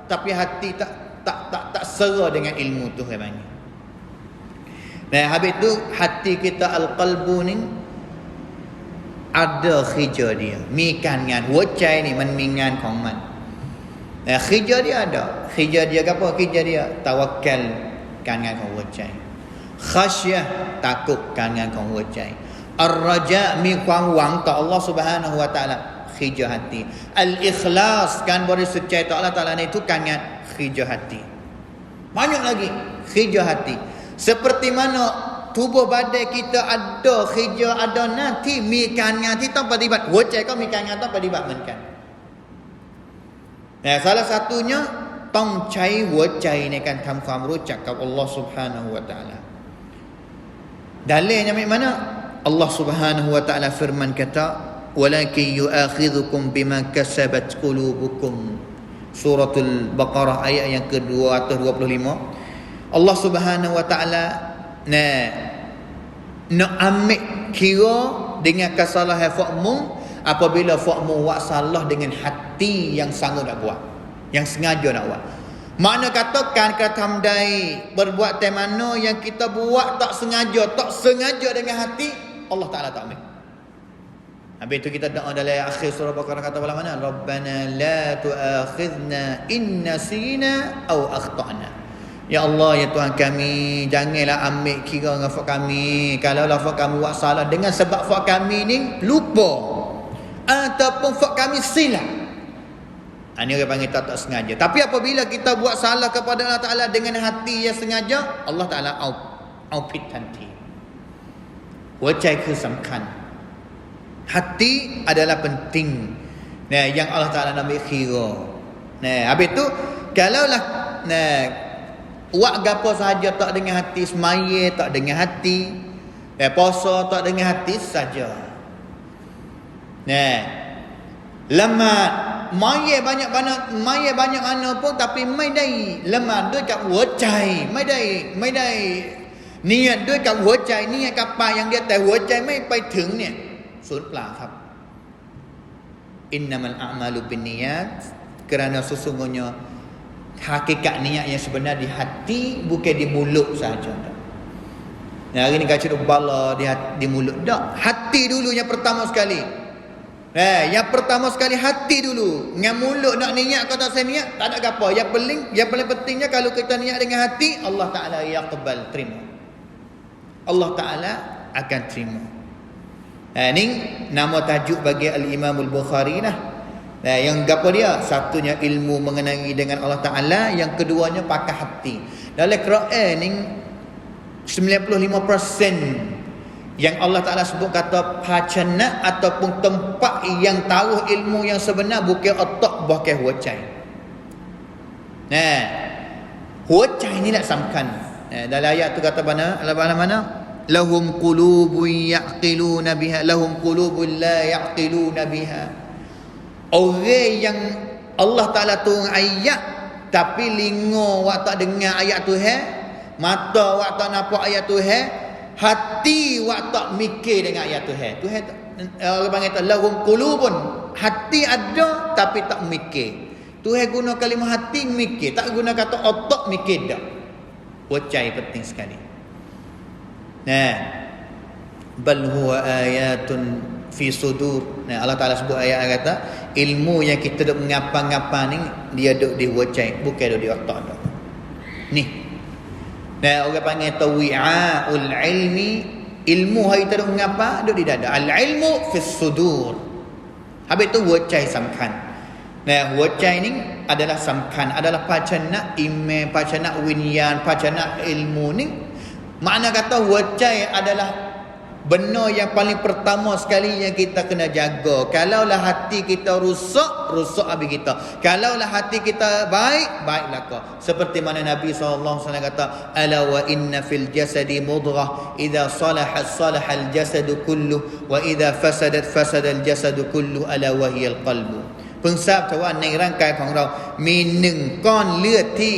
tapi hati tak sera dengan ilmu tu memangnya. Nah, habis tu hati kita al-qalbu ni ada khija dia. มีการงานหัวใจนี่มันมีงานของมัน khija dia ada. Khija dia apa? Khija dia tawakal, การงานของหัวใจ khasyah takut การงานของหัวใจ ar-raja มีความหวังต่อ Allah Subhanahu wa taala khija hati. Al-ikhlas การบริสุทธิ์ใจต่อ Allah Taala ในทุกการงาน khija hati. Banyak lagi khija hati. Seperti mana tubuh badan kita ada khija, ada nanti มีการงานที่ต้องปฏิบัติหัวใจก็มีการงานต้องปฏิบัติเหมือนกัน salah satunya ต้องใช้หัวใจในการทำความรู้จักกับ Allah Subhanahu wa taala. Dalilnya macam mana? Allah Subhanahu wa taala firman kata, "Walakin yu'akhidhukum bima kasabat qulubukum." Suratul Baqarah ayat yang ke-225. Allah Subhanahu wa taala nak ambil kira dengan kesalahan fakmu apabila fakmu buat salah dengan hati yang sanggup nak buat, yang sengaja nak buat. Mana katakan katamdai berbuat mana yang kita buat tak sengaja dengan hati, Allah Taala tak ambil. Habis itu kita doa dalam akhir surah Baqarah kata mana? Rabbana la tu'akhidna in nasina aw akhtana. Ya Allah, ya Tuhan kami, janganlah ambil kira dengan fak kami. Kalau lah fak kami buat salah dengan sebab fak kami ni lupa ataupun fak kami silap. Ini orang panggil tak sengaja. Tapi apabila kita buat salah kepada Allah Ta'ala dengan hati yang sengaja, Allah Ta'alaเอาผิดทันทีหัวใจคือสำคัญ hati adalah penting. Yang Allah Ta'ala nak ambil kira. Habis tu kalaulah buat gapo saja tak dengan hati, semaya tak dengan hati, puasa tak dengan hati saja. Lemah maya banyak mana pun tapi ไม่ได้ละหมาดด้วยกับหัวใจไม่ได้เนียดด้วยกับหัวใจเนียดกับปากอย่างเดียวแต่หัวใจไม่ไปถึงเนี่ยสูญเปล่าครับ innamal a'malu binniyat kerana sesungguhnya hakikat niat yang sebenar di hati bukan di mulut saja. Hari ni kacau bala di mulut dak, hati dulu yang pertama sekali. Yang pertama sekali hati dulu. Dengan mulut nak niat kau tak niat, tak ada apa. Yang paling pentingnya kalau kita niat dengan hati, Allah Ta'ala yaqbal, terima. Allah Ta'ala akan terima. Ini nama tajuk bagi Al-Imam Al-Bukhari lah. Yang apa dia? Satunya ilmu mengenai dengan Allah Ta'ala, yang keduanya pakai hati. Dalam Quran ni 95% yang Allah Ta'ala sebut kata pacana ataupun tempat yang tahu ilmu yang sebenar bukan otak, bukan huwacai. Huwacai ni lah samkan. Dalam ayat tu kata mana? Lahum qulubun ya'qiluna biha, lahum qulubun la ya'qiluna biha. Orang yang Allah Ta'ala turun ayat tapi lingo wak tak dengar ayat tu mata wak tak nampak ayat tu hati wak tak mikir dengan ayat Tuhan. Orang panggil tak lahum qulubun, hati ada tapi tak mikir. Tuhan guna kalimah hati mikir, tak guna kata otak mikir dak. Wacai penting sekali. Bal huwa ayatun fi sudur. Allah Taala sebut ayat kata ilmu yang kita duk mengapa-ngapa ni dia duk di wacai, bukan duk di otak dak. Ni orang panggil tawi'aul ilmi, ilmu hari tu mengapa duduk di dada. Al ilmu fis sudur. Habis tu wacai samkan. Wacai ni adalah samkan, adalah pacana iman, pacana winyan, pacana ilmu ni. Makna kata wajai adalah benda yang paling pertama sekali yang kita kena jaga. Kalaulah hati kita rusak, rusak habis kita. Kalaulah hati kita baik, baiklah kau. Seperti mana Nabi SAW kata, ala wa inna fil jasadi mudghah, idza salahat salahal jasadu kullu, wa idza fasadat fasadal jasadu kullu, ala wa hiyal qalbu. เพิ่งทราบแต่ว่าในร่างกายของเรามีหนึ่งก้อนเลือดที่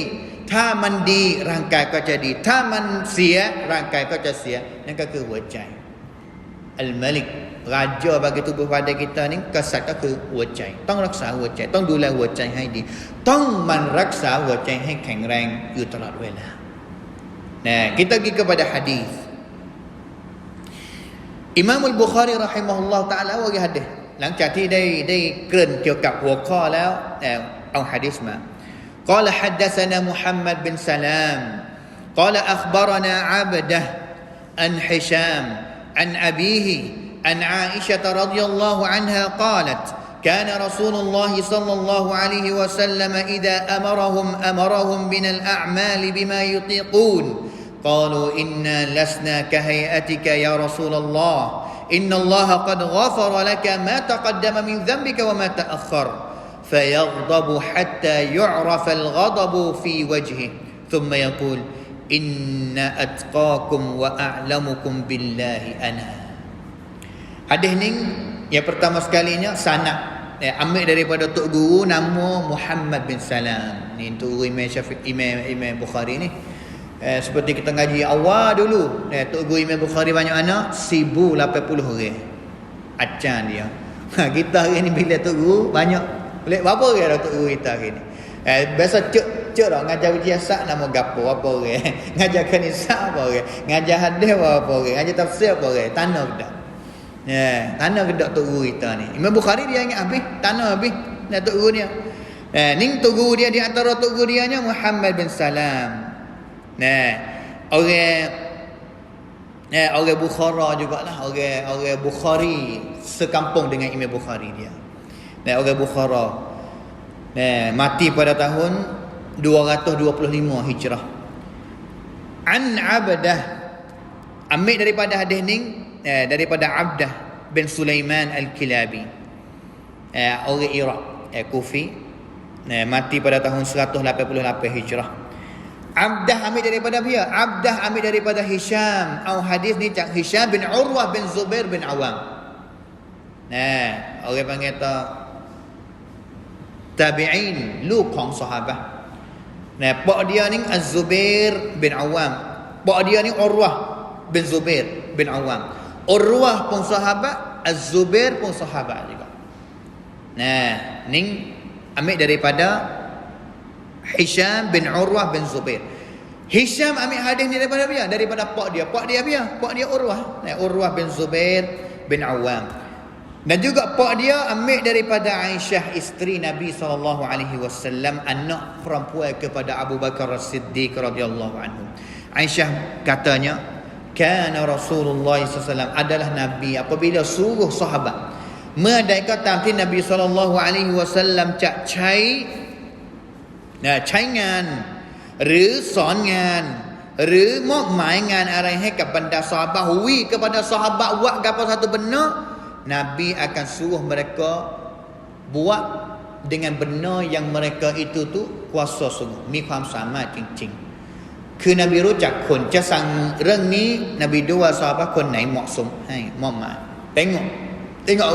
ถ้ามันดีร่างกายก็จะดีถ้ามันเสียร่างกายก็จะเสียนั่นก็คือหัวใจAl-Malik, raja bagi tubuh badan kita ni, kasatก็คือหัวใจต้องรักษาหัวใจต้องดูแลหัวใจให้ดีต้องมันรักษาหัวใจให้แข็งแรงอยู่ตลอดเวลา kita pergi kepada hadis Imam Al-Bukhari rahimahullah ta'ala ว่ากี่hadisหลังจากที่ได้เกริ่นเกี่ยวกับหัวข้อแล้วเอาหะดีษมา قال حدثنا محمد بن سلام قال أخبرنا عبده عن هشام عن أبيه عن عائشة رضي الله عنها قالت كان رسول الله صلى الله عليه وسلم إذا أمرهم من الأعمال بما يطيقون قالوا إنا لسنا كهيئتك يا رسول الله إن الله قد غفر لك ما تقدم من ذنبك وما تأخر فيغضب حتى يعرف الغضب في وجهه ثم يقول إن أتقاكم وأعلمكم بالله أنا. Hadis ni yang pertama sekalinya sanad ambil daripada tok guru nama Muhammad bin Salam. Ni tok guru Imam Bukhari ni. Seperti kita ngaji awal dulu, tok guru Imam Bukhari banyak anak 1080 orang. Acan dia. Kita hari ni bila tok guru banyak. Boleh berapa orang dah tok guru kita hari ni? Biasa cek dah ngajar wijiasak nama gapo apa orang. Ngajar kanisah apa orang. Ngajar hadis apa orang. Ngajar tafsir apa orang. Tanah dah. Tanah kedak tok guru kita ni. Imam Bukhari dia ingat habis, tanah habis nak tok guru dia. Ni tok guru dia di antara tok guru dia nya Muhammad bin Salam. Orang Bukhara jugalah, orang Bukhari sekampung dengan Imam Bukhari dia. Orang Bukhara. Mati pada tahun 225 Hijrah. An Abdah, ambil daripada hadis ni daripada Abdah bin Sulaiman Al-Kilabi, orang Iraq, Kufi, mati pada tahun 188 Hijrah. Abdah ambil daripada dia, Abdah ambil daripada Hisham. Hadis ni cak Hisham bin Urwah bin Zubair bin Awam. Orang panggil tabi'in, lu kong sahabat. Pak dia ni Az-Zubair bin Awam. Pak dia ni Urwah bin Zubair bin Awam. Urwah pun sahabat, Az-Zubair pun sahabat juga. Ni ambil daripada Hisham bin Urwah bin Zubair. Hisham ambil hadis ni daripada dia, daripada pak dia. Pak dia apa? Pak dia Urwah. Urwah bin Zubair bin Awam. Dan juga pak dia ambil daripada Aisyah, isteri Nabi SAW, anak perempuan kepada Abu Bakar As-Siddiq radhiyallahu anhu. Aisyah katanya, kana Rasulullah SAW, adalah Nabi apabila suruh sahabat mereka tamti Nabi SAW cak cai ใช้งานหรือสอนงานหรือมอบหมายงานอะไรให้กับบรรดาซอฮาบะห์huwi kepada sahabat buat apa satu benda, Nabi akan suruh mereka buat dengan benar yang mereka itu tu kuasa sungguh, มีความสามารถจริงๆคือนบีรู้จักคนจะสั่งเรื่องนี้นบีดูว่าซอฮาบะห์คนไหนเหมาะสมให้มอบหมาย tengok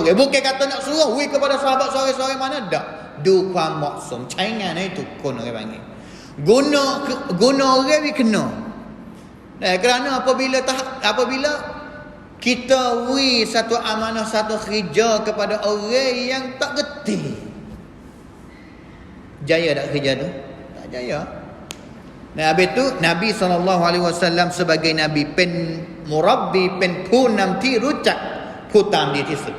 orang bukan kata nak suruh huwi kepada sahabat seorang-seorang mana, dak, du ความเหมาะสมใช้งานให้ถูกคนorang panggil guna orang ni kena. Kerana apabila kita wi satu amanah, satu kerja kepada orang yang tak gerti, jaya tak kerja tu? Tak jaya. Habis tu Nabi SAW sebagai Nabi pen murabbi, penผู้นำที่รู้จักผู้ตามดีที่สุด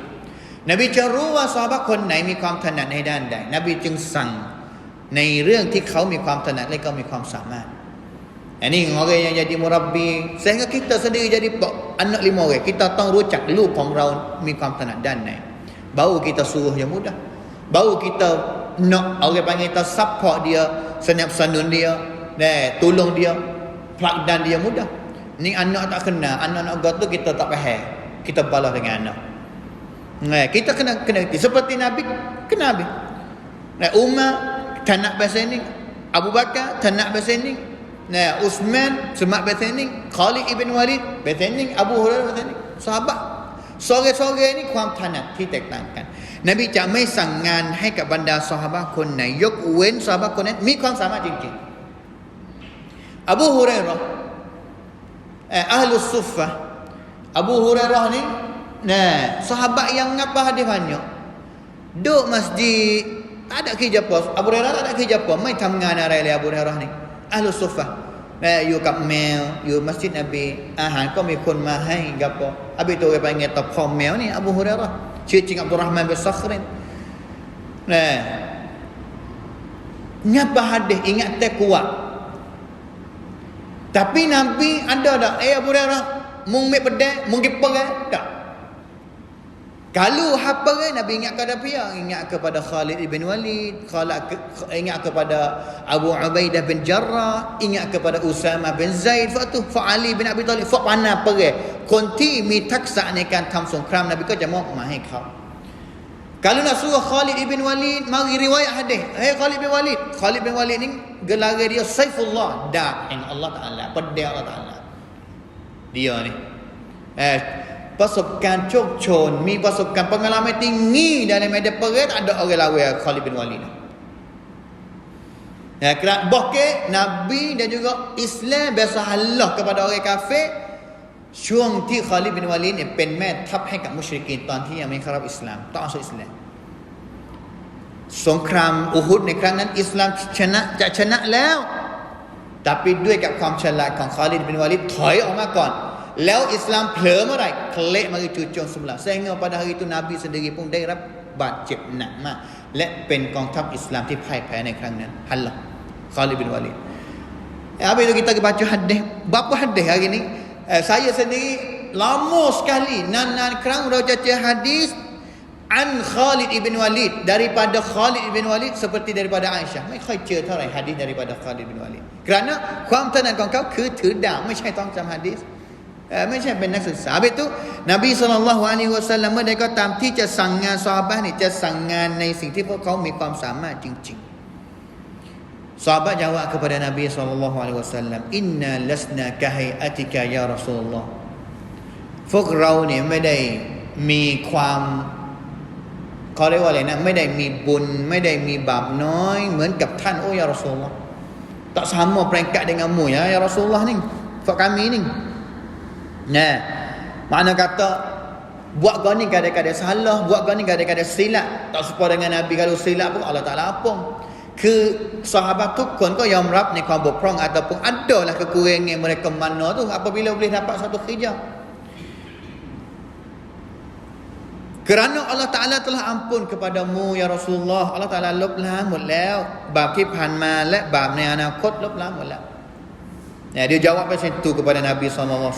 นบีจะรู้ว่าซอฮาบะห์คนไหนมีความถนัดในด้านใด นบีจึงสั่งในเรื่องที่เขามีความถนัดและก็มีความสามารถ Ini orang yang jadi murabbi, sehingga kita sendiri jadi anak 5 orang, kita tahu rucakลูกของเรามีความถนัดด้านไหน baru kita suruh yang mudah, baru kita nak orang panggil kita support dia, senyap sanun dia, tolong dia, pelakdan dia mudah. Ni anak tak kenal, anak-anak God tu kita tak faham, kita balas dengan anak. Kita kena seperti Nabi, kena Nabi. Umar tak nak bahasa ni, Abu Bakar tak nak bahasa ni, Uthman semak bahasa ni, Khalid ibn Walid bahasa ni, Abu Hurairah bahasa ni. Sahabat sore-sore niความถนัดที่แตกต่างกันนบีจะไม่สั่งงานให้กับบรรดาซอฮาบะห์คนไหนยกเว้นซอฮาบะห์คนนั้นมีความสามารถจริงๆAbu Hurairah Ahlus Suffah Abu Hurairah ni sahabat yang ngapa hadis banyak duduk masjid tak ada kerja apa Abu Hurairah tak ada kerja apa mai ทำงานอะไรเลย Abu Hurairah ni Ahlus Suffahอยู่กับแมวอยู่มัสยิดนบีอาหารก็มีคนมาให้กับHabis tu orang panggil top form mel ni Abu Hurairah. Cik Abdul Rahman bin Sakhrin. Ngapa hadis ingat tak kuat. Tapi Nabi ada tak? Abu Hurairah mung mek pedai, mung perang tak. Kalau apa Nabi ingat kepada pihak, ingat kepada Khalid ibn Walid, ingat kepada Abu Ubaidah bin Jarrah, ingat kepada Usama bin Zaid, fa Ali bin Abi Talib, fa pana perang. คนที่มีทักษะในการทำสงครามนบีก็จะมอบมาให้เขา Kalau nak suruh Khalid ibn Walid mari riwayat hadis, Khalid bin Walid ni gelar dia Saifullah, da'in Allah Taala, pedang Allah Taala. Dia niประสบการณ์โชคโชนมีประสบการณ์ pengalaman tinggi dalam medan perang tak ada orang lawan Khalid bin Walid. Kerana bahkan Nabi dan juga Islam biasa halah kepada orang kafir ช่วงที่คอลิดบินวาลีดเนี่ยเป็นแม่ทัพให้กับมุชริกีนตอนที่ยังไม่เข้ารับอิสลามต้องเอาอิสลามสงครามอูฮุดในครั้งนั้นอิสลามจะชนะแล้วแต่ด้วยกับความฉลาดของคอลิดบินวาลีดถอยออกมาก่อนแล้วอิสลามเผลอเมื่อไหร่เคละมาจู่โจมsemula sehingga pada hari itu Nabi sendiri pun ได้รับบาดเจ็บหนักมากและเป็นกองทัพอิสลามที่พ่ายแพ้ในครั้งนั้นฮัลละคอลิดบินวาลีดhabis itu kita baca hadis berapa hadis hari ni saya sendiri lama sekali nan kerang baca hadis an Khalid ibn Walid daripada Khalid ibn Walid seperti daripada Aisyah ไม่ค่อยเจอเท่าไหร่ hadis daripada Khalid ibn Walid kerana ความถนัดของเขาคือถือดาบไม่ใช่ต้องจำ hadis ไม่ใช่เป็นนักศึกษา habis tu Nabi SAW เมื่อใดก็ตามที่จะสั่งงานซอฮาบะห์นี่จะสั่งงานในสิ่งที่พวกเขามีความสามารถจริงๆSahabat jawab kepada Nabi SAW, Inna lasna kahai'atika ya Rasulullah. พวกเราเนี่ยไม่ได้มีความเขาเรียกว่าอะไรนะไม่ได้มีบุญไม่ได้มีบาปน้อยเหมือนกับท่านโอ้ยา Rasulullah. Tak sama peringkat denganmu ya Rasulullah ni. Fak kami ni. Nah, makna kata buat kau ni kadang-kadang salah, buat kau ni kadang-kadang silap. Tak serupa dengan Nabi kalau silap pun Allah Taala ampun. คือซอฮาบะห์ทุกคนก็ยอมรับในความบกพร่อง ataupun adalah kekurangan mereka mana tu apabila boleh dapat satu khijab kerana Allah Ta'ala telah ampun kepadamu ya Rasulullah Allah Ta'ala ลบล้างหมดแล้วบาปที่ผ่านมาและบาปในอนาคตลบล้างหมดแล้วdia jawab macam itu kepada Nabi SAW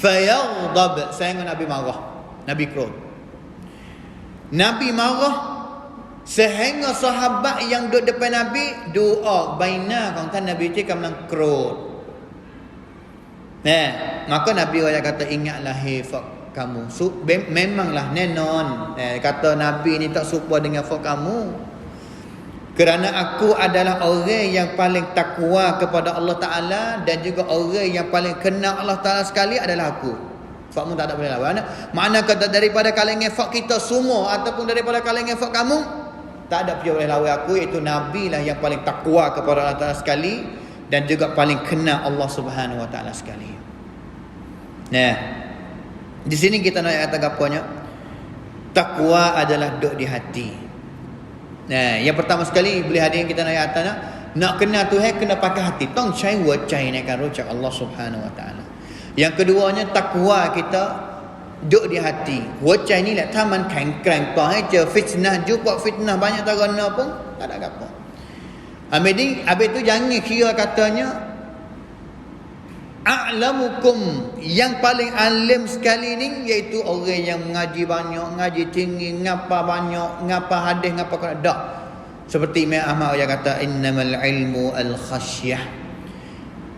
fayaghdab sehingga Nabi marah Nabi keruh Nabi marah sehingga sahabat yang duduk depan Nabi doa bainaของท่านนบีที่กำลังโกรธmaka Nabi kata ingatlah hifaz kamu memanglah แน่นอน kata Nabi ni tak serupa dengan hifaz kamu kerana aku adalah orang yang paling takwa kepada Allah Ta'ala dan juga orang yang paling kenal Allah Ta'ala sekali adalah aku hifazmu tak ada boleh lawan makna kata daripada kalangan hifaz kita semua ataupun daripada kalangan hifaz kamu tak ada pihak boleh lawan aku iaitu Nabi lah yang paling takwa kepada Allah Ta'ala sekali dan juga paling kenal Allah Subhanahu Wa Ta'ala sekali. Nah, di sini kita nak kata apanya takwa adalah duduk di hati. Nah, yang pertama sekali boleh hadir kita nak kata nak kenal Tuhan kena pakai hati. Tong cai wajai naikkan rujak Allah Subhanahu Wa Ta'ala. Yang keduanya takwa kita duduk di hati. Wajah ni lah taman kengkreng pa aja fitnah jumpa fitnah banyak tarana pun tak ada apa. Habis tu jangan kira katanya a'lamukum yang paling alim sekali ni iaitu orang yang mengaji banyak, ngaji tinggi, ngapa banyak, ngapa hadis, ngapa kada. Seperti Imam Ahmad yang kata innamal ilmu al-khasyah.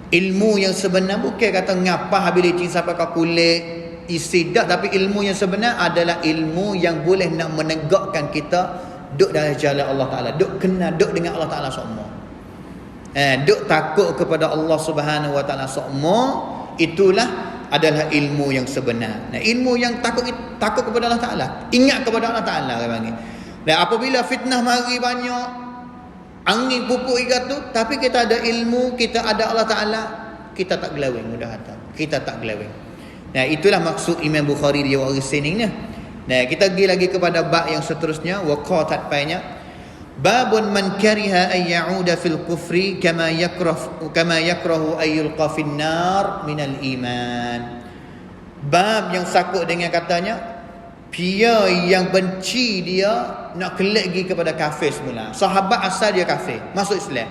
Ilmu yang sebenar bukan kata ngapa ability sampai kalkulate isi dak, tapi ilmu yang sebenar adalah ilmu yang boleh nak menegakkan kita duk dalam jalan Allah Taala, duk kenal, duk dengan Allah Taala semua. Duk takut kepada Allah Subhanahu Wa Taala semua, itulah adalah ilmu yang sebenar. Nah, ilmu yang takut kepada Allah Taala, ingat kepada Allah Taala orang panggil. Dan apabila fitnah mari banyak, angin pupuk ikat tu, tapi kita ada ilmu, kita ada Allah Taala, kita tak gelawing mudah hati. Kita tak gelawing. Nah, itulah maksud Imam Bukhari dia waris sini ni. Nah, kita pergi lagi kepada bab yang seterusnya, waqatat paynya. Babun man kariha ay ya'uda fil kufri kama yakrahu ay yulqa fin nar min al iman. Bab yang sakut dengan katanya pia yang benci dia nak kelak pergi kepada kafir semula. Sahabat asal dia kafir, masuk Islam.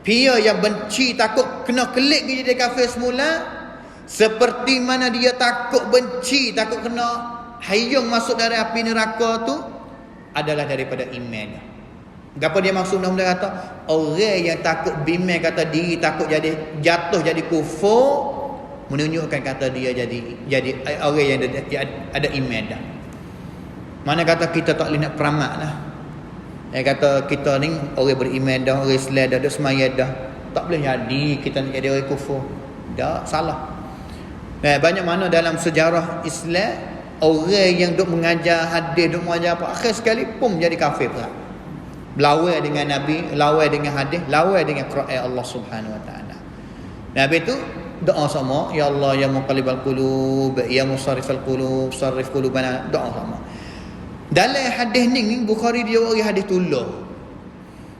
Pia yang benci takut kena kelak pergi jadi kafir semula, seperti mana dia takut benci, takut kena hayung masuk dari api neraka tu, adalah daripada iman. Apa dia maksud mudah-mudah kata? Orang yang takut bimbang kata diri takut jadi jatuh jadi kufur, menunjukkan kata dia jadi orang yang ada iman dah. Mana kata kita tak boleh nak peramak lah. Kata kita ni orang beriman dah, orang Islam dah, dah semayat dah, tak boleh jadi kita nak jadi orang kufur. Dah, salah. Banyak mana dalam sejarah Islam, orang yang duk mengajar hadis, duk mengajar apa, akhir sekali pun jadi kafir pula. Lawan dengan Nabi, lawan dengan hadis, lawan dengan Quran Allah Subhanahu Wa Taala. Nabi tu doa sama, ya Allah ya muqallibal qulub, ya musarrifal qulub, sarrif qulubana, doa sama. Dalam hadis ni Bukhari dia bagi hadis tulah.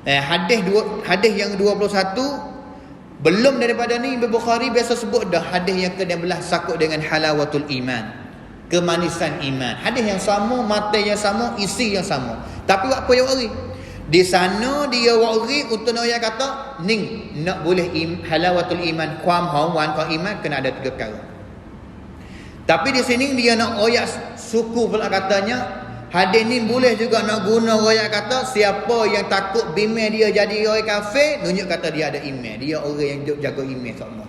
Hadis yang 21 belum daripada ni Bukhari biasa sebut dah hadis yang ke-12 sakut dengan halawatul iman, kemanisan iman. Hadis yang sama, matan yang sama, isi yang sama. Tapi apa yang wari? Di sana dia wari untuk nak kata ning nak boleh halawatul iman, kuam hawan kau iman kena ada 3 perkara. Tapi di sini dia nak oyak suku pula katanya. Hadis ni boleh juga nak guna royak kata siapa yang takut bimbang dia jadi orang kafir, tunjuk kata dia ada iman, dia orang yang jaga iman semua.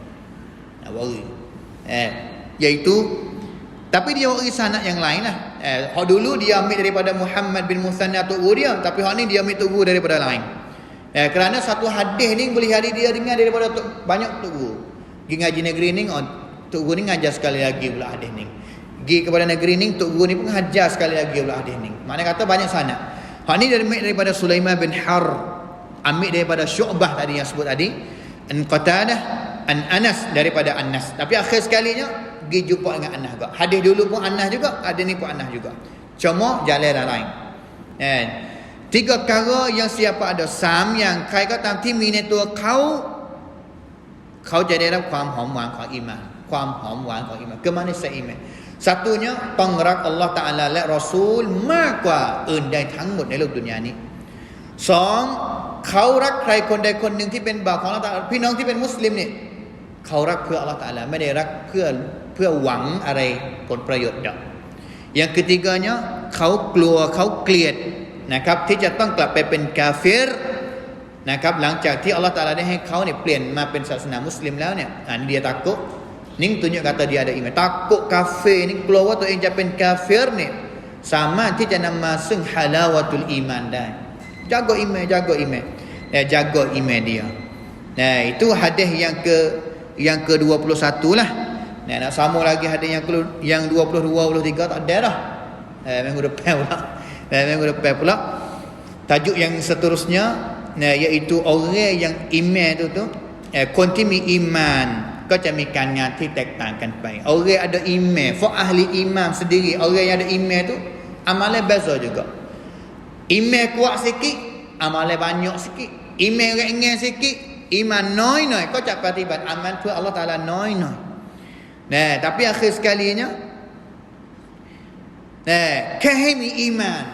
Nak wari. Iaitu tapi dia wari sanad yang lain lah. Hak dulu dia ambil daripada Muhammad bin Musanna tu dia, tapi hak ni dia ambil tu daripada lain. Kerana satu hadis ni boleh hari dia dengar daripada banyak tu guru. Pergi ngaji negeri ni, tu guru ni ngajar sekali lagi pula hadis ni. Pergi kepada negeri ni, Tok Guru ni pun hajar sekali lagi pula hadis ni. Maknanya kata banyak sanad. Hak ni daripada Sulaiman bin Har, ambil daripada Syu'bah tadi yang sebut tadi, an Qatadah, an Anas, daripada Anas. Tapi akhir sekalinya pergi jumpa dengan Anas juga. Hadis dulu pun Anas juga, hadis ni pun Anas juga. Cuma jalan lain. 3 perkara yang siapa ada sam yang kaiก็ตามที่มีในตัวเขาจะได้รับความหอมหวานของอีหม่านความหอมหวานของอีหม่าน kemanisan iman. Satunya penggerak Allah Ta'alaและRasul มากกว่าอื่นใดทั้งหมดในโลกดุนยานี้2เขารักใครคนใดคนหนึ่งที่เป็นบ่าวของ Allah Ta'ala พี่น้องที่เป็นมุสลิมนี่เขารักเพื่อ Allah Ta'ala ไม่ได้รักเพื่อหวังอะไรผลประโยชน์เดียว yang ketiganya เขากลัวเขาเกลียดนะครับที่จะต้องกลับไปเป็นกาเฟรนะครับหลังจากที่ Allah Ta'ala ได้ให้เขาเนี่ยเปลี่ยนมาเป็นศาสนามุสลิมแล้วเนี่ยdia takut ni tunjuk kata dia ada iman. Takut kafir ni keluar tu yang jadi kafir ni sama ที่จะนำมาซึ่ง halawatul iman ได้ jaga iman jaga iman dia. Nah, itu hadis yang ke-21 lah. Nah, nak sama lagi hadis yang 22 23 tak ada dah. Minggu depan pula. Tajuk yang seterusnya iaitu orang yang iman tu คนที่มีอีมานก็จะมีการงานที่แตกต่างกันไป Orang ada iman, for ahli iman sendiri, orang yang ada iman tu amalan beza juga. Iman kuat sikit, amalan banyak sikit. Iman ringan sikit, iman noi-noi, kau cak patibat amal tu Allah Ta'ala noi-noi. Nah, tapi akhir sekalinya kehemi iman.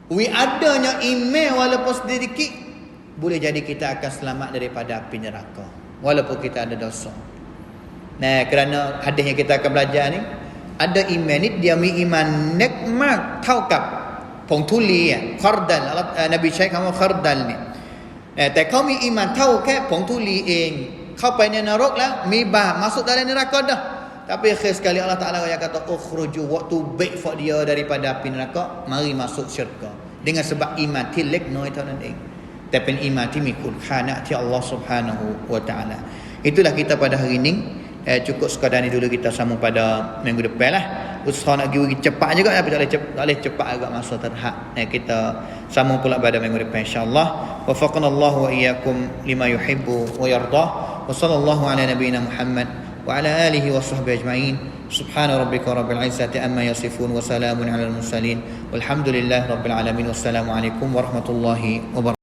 We adanya iman walaupun sedikit, boleh jadi kita akan selamat daripada api neraka walaupun kita ada dosa. Nah, kerana hadis yang kita akan belajar ni, ada iman ni dia mi iman nikmat เท่ากับ ผงทุลีคอร์ดัลนบีใช้คำว่าคอร์ดัลเนี่ยแต่เขามีอีหม่านเท่าแค่ผงทุลีเองเข้าไปในนรกแล้วมีบาปmasuk dalam neraka dah. Tapi akhir sekali Allah Ta'ala yang kata ukhruju, waktu baik for dia daripada api neraka, mari masuk syurga dengan sebab imanที่เล็กน้อยเท่านั้นเองแต่เป็นอีหม่านที่มีคุณค่าณที่Allah Subhanahu wa Ta'ala. Itulah kita pada hari ini. Cukup sekadar ni dulu, kita sambung pada minggu depan lah. Usaha nak pergi cepat juga, tapi tak boleh cepat agak masa terhad. Kita sambung pula pada minggu depan insya-Allah. Wafaqanallahu wa iyyakum lima yuhibbu wa yardah. Wa sallallahu ala nabiyyina Muhammad wa ala alihi wa sahbihi ajma'in. Subhana rabbika rabbil izzati amma yasifun wa salamun alal mursalin. Walhamdulillahi rabbil alamin. Wassalamu alaikum warahmatullahi wabarakatuh.